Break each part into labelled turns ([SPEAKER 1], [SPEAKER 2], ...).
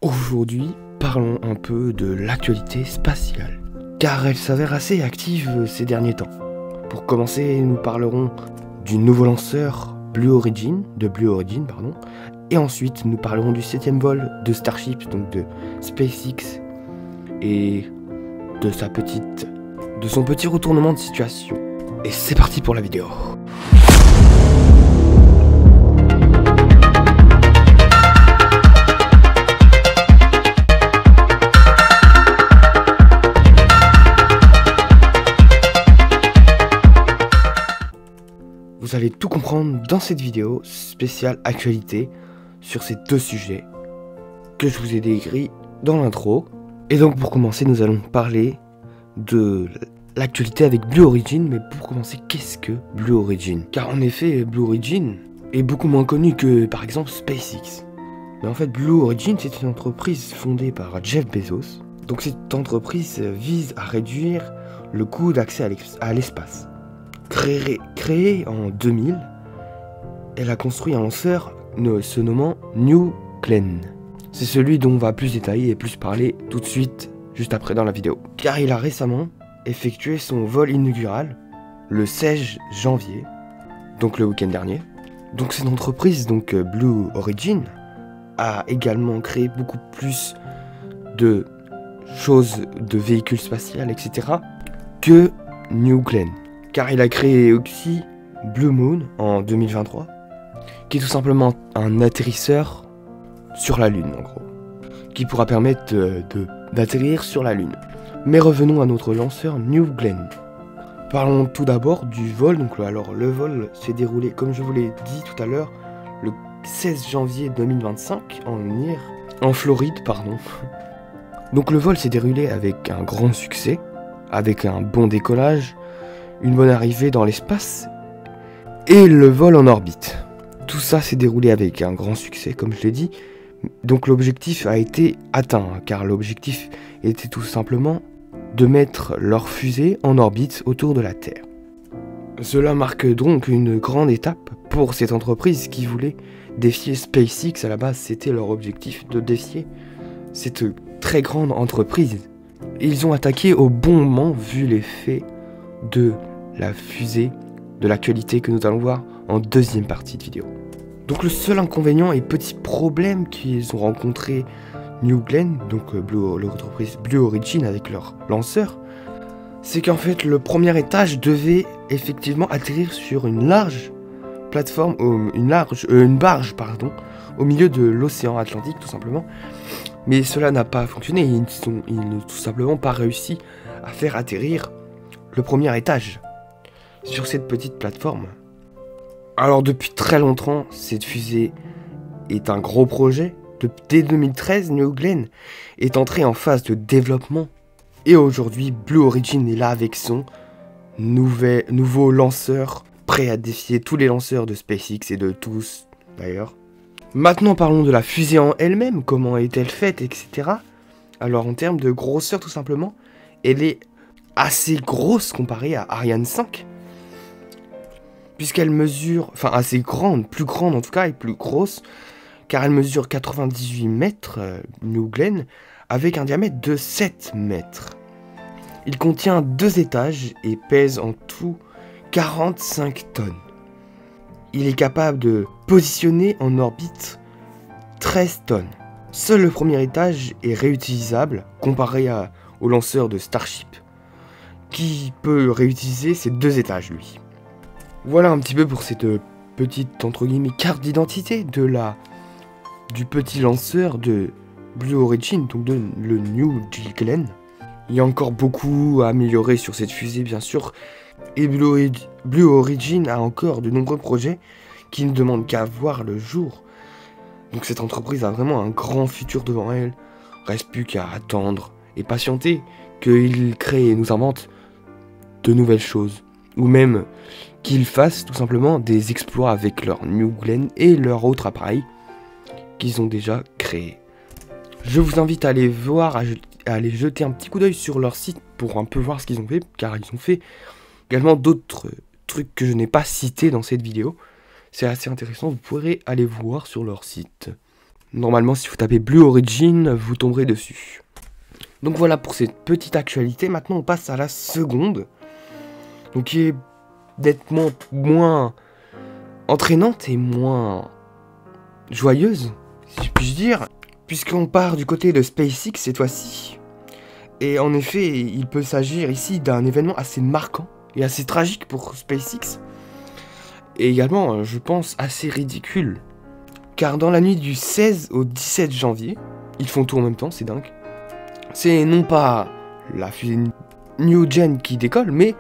[SPEAKER 1] Aujourd'hui, parlons un peu de l'actualité spatiale, car elle s'avère assez active ces derniers temps. Pour commencer, nous parlerons du nouveau lanceur Blue Origin, et ensuite nous parlerons du 7e vol de Starship, donc de SpaceX, et de son petit retournement de situation. Et c'est parti pour la vidéo. Vous allez tout comprendre dans cette vidéo spéciale actualité sur ces deux sujets que je vous ai décrits dans l'intro. Et donc pour commencer, nous allons parler de l'actualité avec Blue Origin. Mais pour commencer, qu'est-ce que Blue Origin? Car en effet, Blue Origin est beaucoup moins connu que par exemple SpaceX. Mais en fait, Blue Origin, c'est une entreprise fondée par Jeff Bezos. Donc cette entreprise vise à réduire le coût d'accès à l'espace. Créée en 2000, elle a construit un lanceur se nommant New Glenn. C'est celui dont on va plus détailler et plus parler tout de suite, juste après dans la vidéo. Car il a récemment effectué son vol inaugural le 16 janvier, donc le week-end dernier. Donc cette entreprise, Blue Origin, a également créé beaucoup plus de choses, de véhicules spatials, etc. que New Glenn. Car il a créé aussi Blue Moon en 2023, qui est tout simplement un atterrisseur sur la Lune en gros, qui pourra permettre d'atterrir sur la Lune. Mais revenons à notre lanceur New Glenn. Parlons tout d'abord du vol. Le vol s'est déroulé, comme je vous l'ai dit tout à l'heure, le 16 janvier 2025 en Floride. Donc le vol s'est déroulé avec un grand succès, avec un bon décollage, une bonne arrivée dans l'espace et le vol en orbite. Tout ça s'est déroulé avec un grand succès, comme je l'ai dit. Donc l'objectif a été atteint, car l'objectif était tout simplement de mettre leur fusée en orbite autour de la Terre. Cela marque donc une grande étape pour cette entreprise qui voulait défier SpaceX. À la base, c'était leur objectif de défier cette très grande entreprise. Ils ont attaqué au bon moment vu l'effet de la fusée de l'actualité que nous allons voir en deuxième partie de vidéo. Donc le seul inconvénient et petit problème qu'ils ont rencontré New Glenn, l'entreprise Blue Origin avec leur lanceur, c'est qu'en fait le premier étage devait effectivement atterrir sur une large plateforme, une barge au milieu de l'océan Atlantique tout simplement. Mais cela n'a pas fonctionné, ils n'ont tout simplement pas réussi à faire atterrir le premier étage sur cette petite plateforme. Alors depuis très longtemps, cette fusée est un gros projet. Dès 2013, New Glenn est entré en phase de développement. Et aujourd'hui, Blue Origin est là avec son nouveau lanceur, prêt à défier tous les lanceurs de SpaceX et de tous d'ailleurs. Maintenant parlons de la fusée en elle-même, comment est-elle faite, etc. Alors en termes de grosseur tout simplement, elle est assez grosse comparée à Ariane 5. Puisqu'elle mesure, assez grande, plus grande en tout cas, et plus grosse, car elle mesure 98 mètres, New Glenn, avec un diamètre de 7 mètres. Il contient 2 étages et pèse en tout 45 tonnes. Il est capable de positionner en orbite 13 tonnes. Seul le premier étage est réutilisable, comparé au lanceur de Starship, qui peut réutiliser ces 2 étages, lui. Voilà un petit peu pour cette petite, entre guillemets, carte d'identité du petit lanceur de Blue Origin, donc le New Glenn. Il y a encore beaucoup à améliorer sur cette fusée, bien sûr. Et Blue Origin a encore de nombreux projets qui ne demandent qu'à voir le jour. Donc cette entreprise a vraiment un grand futur devant elle. Reste plus qu'à attendre et patienter qu'ils créent et nous inventent de nouvelles choses. Ou même qu'ils fassent tout simplement des exploits avec leur New Glenn et leur autre appareil qu'ils ont déjà créé. Je vous invite à aller voir, à aller jeter un petit coup d'œil sur leur site pour un peu voir ce qu'ils ont fait, car ils ont fait également d'autres trucs que je n'ai pas cités dans cette vidéo. C'est assez intéressant, vous pourrez aller voir sur leur site. Normalement, si vous tapez Blue Origin, vous tomberez dessus. Donc voilà pour cette petite actualité. Maintenant, on passe à la seconde. Donc qui est nettement moins entraînante et moins joyeuse, si je puis dire. Puisqu'on part du côté de SpaceX cette fois-ci. Et en effet, il peut s'agir ici d'un événement assez marquant et assez tragique pour SpaceX. Et également, je pense, assez ridicule. Car dans la nuit du 16 au 17 janvier, ils font tout en même temps, c'est dingue. C'est non pas la fusée New Gen qui décolle, mais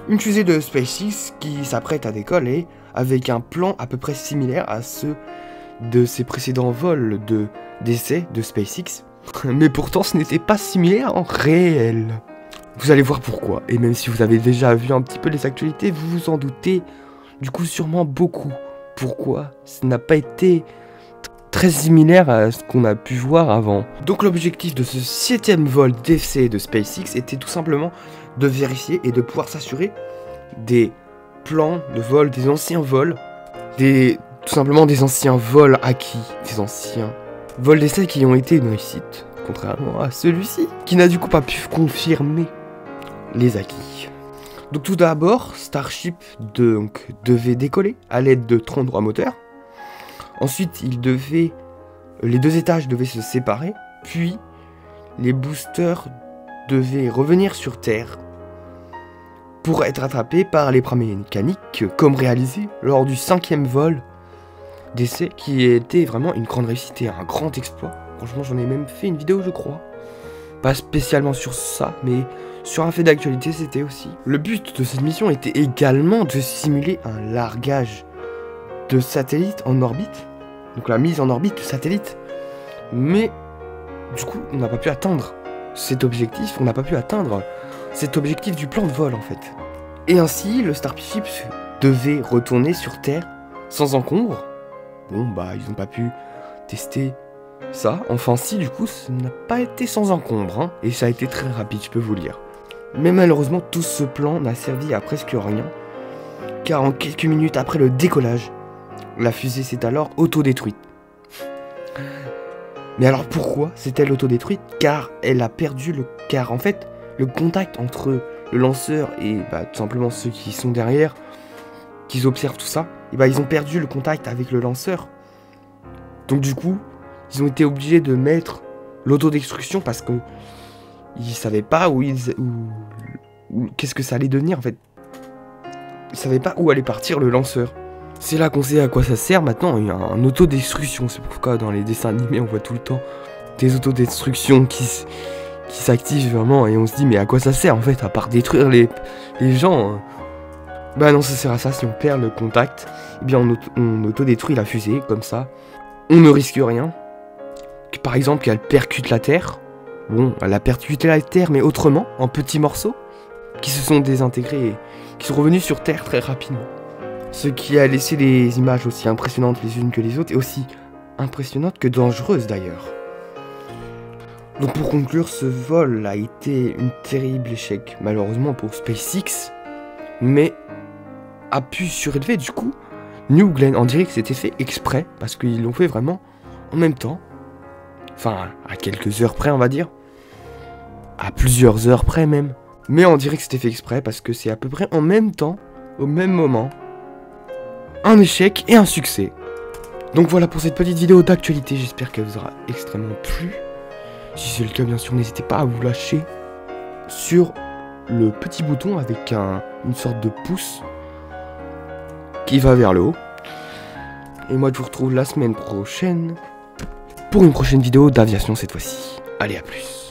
[SPEAKER 1] une fusée de SpaceX qui s'apprête à décoller avec un plan à peu près similaire à ceux de ses précédents vols d'essai de SpaceX. Mais pourtant, ce n'était pas similaire en réel. Vous allez voir pourquoi. Et même si vous avez déjà vu un petit peu les actualités, vous vous en doutez du coup sûrement beaucoup. Pourquoi ça n'a pas été très similaire à ce qu'on a pu voir avant. Donc l'objectif de ce 7e vol d'essai de SpaceX était tout simplement de vérifier et de pouvoir s'assurer des plans de vol, des anciens vols, tout simplement des anciens vols acquis, des anciens vols d'essai qui ont été une réussite, contrairement à celui-ci, qui n'a du coup pas pu confirmer les acquis. Donc tout d'abord, Starship devait décoller à l'aide de 33 moteurs. Ensuite, les deux étages devaient se séparer, puis les boosters devaient revenir sur Terre pour être attrapés par les bras mécaniques, comme réalisé lors du 5e vol d'essai, qui était vraiment une grande réussite et un grand exploit. Franchement, j'en ai même fait une vidéo, je crois. Pas spécialement sur ça, mais sur un fait d'actualité, c'était aussi. Le but de cette mission était également de simuler un largage de satellites en orbite, donc la mise en orbite de satellites. Mais du coup, on n'a pas pu atteindre cet objectif, du plan de vol en fait. Et ainsi, le Starship devait retourner sur Terre sans encombre. Bon bah, ils n'ont pas pu tester ça. Enfin si, du coup, ça n'a pas été sans encombre, hein. Et ça a été très rapide, je peux vous le dire. Mais malheureusement, tout ce plan n'a servi à presque rien, car en quelques minutes après le décollage, la fusée s'est alors autodétruite. Mais alors pourquoi s'est-elle autodétruite? Car en fait, le contact entre le lanceur et tout simplement ceux qui sont derrière, qui observent tout ça, ils ont perdu le contact avec le lanceur. Donc du coup, ils ont été obligés de mettre l'autodestruction parce que ils savaient pas qu'est-ce que ça allait devenir en fait. Ils savaient pas où allait partir le lanceur. C'est là qu'on sait à quoi ça sert maintenant, il y a un autodestruction. C'est pourquoi dans les dessins animés on voit tout le temps des autodestructions qui s'activent vraiment et on se dit mais à quoi ça sert en fait, à part détruire les gens hein. Bah non, ça sert à ça, si on perd le contact, eh bien on autodétruit la fusée, comme ça. On ne risque rien. Par exemple, qu'elle percute la Terre. Bon, elle a percuté la Terre, mais autrement, en petits morceaux, qui se sont désintégrés et qui sont revenus sur Terre très rapidement. Ce qui a laissé des images aussi impressionnantes les unes que les autres, et aussi impressionnantes que dangereuses d'ailleurs. Donc pour conclure, ce vol a été un terrible échec, malheureusement pour SpaceX, mais a pu surélever du coup New Glenn. On dirait que c'était fait exprès, parce qu'ils l'ont fait vraiment en même temps. Enfin, à quelques heures près, on va dire. À plusieurs heures près même. Mais on dirait que c'était fait exprès, parce que c'est à peu près en même temps, au même moment, un échec et un succès. Donc voilà pour cette petite vidéo d'actualité, j'espère qu'elle vous aura extrêmement plu. Si c'est le cas, bien sûr, n'hésitez pas à vous lâcher sur le petit bouton avec une sorte de pouce qui va vers le haut. Et moi je vous retrouve la semaine prochaine pour une prochaine vidéo d'aviation cette fois-ci. Allez, à plus.